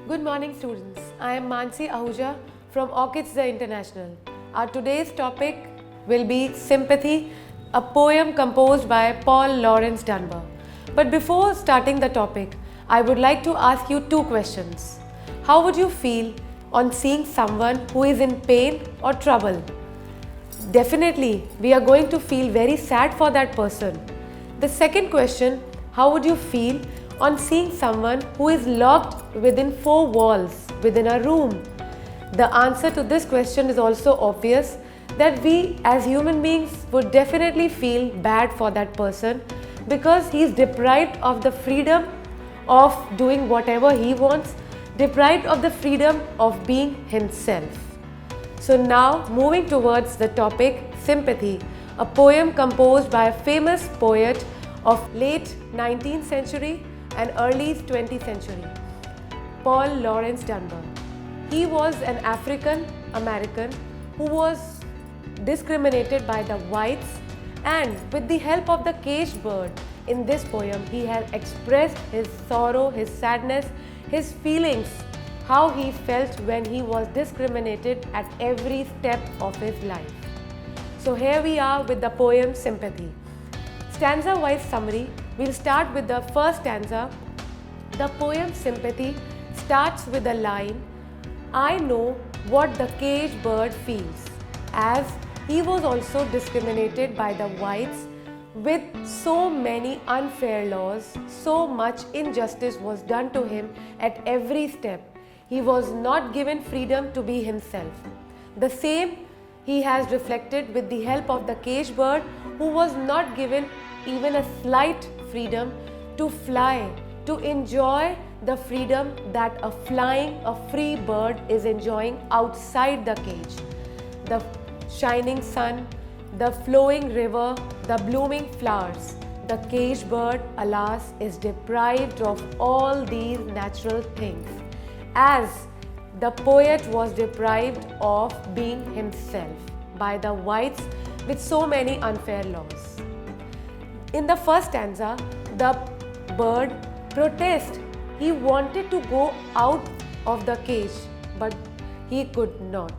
Good morning, students. I am Mansi Ahuja from Orchids the International. Our today's topic will be Sympathy, a poem composed by Paul Laurence Dunbar. But before starting the topic, I would like to ask you two questions. How would you feel on seeing someone who is in pain or trouble? Definitely, we are going to feel very sad for that person. The second question, how would you feel on seeing someone who is locked within four walls within a room? The answer to this question is also obvious, that we as human beings would definitely feel bad for that person because he is deprived of the freedom of doing whatever he wants, deprived of the freedom of being himself. So now moving towards the topic Sympathy, a poem composed by a famous poet of late 19th century and early 20th century, Paul Laurence Dunbar. He was an African American who was discriminated by the whites, and with the help of the caged bird in this poem, he has expressed his sorrow, his sadness, his feelings, how he felt when he was discriminated at every step of his life. So here we are with the poem Sympathy. Stanza-wise summary, we'll start with the first stanza. The poem Sympathy starts with the line, I know what the caged bird feels, as he was also discriminated by the whites with so many unfair laws, so much injustice was done to him at every step. He was not given freedom to be himself. The same he has reflected with the help of the caged bird, who was not given even a slight freedom to fly, to enjoy the freedom that a flying, a free bird is enjoying outside the cage. The shining sun, the flowing river, the blooming flowers. The caged bird, alas, is deprived of all these natural things, as the poet was deprived of being himself by the whites with so many unfair laws. In the first stanza, the bird protests. He wanted to go out of the cage, but he could not.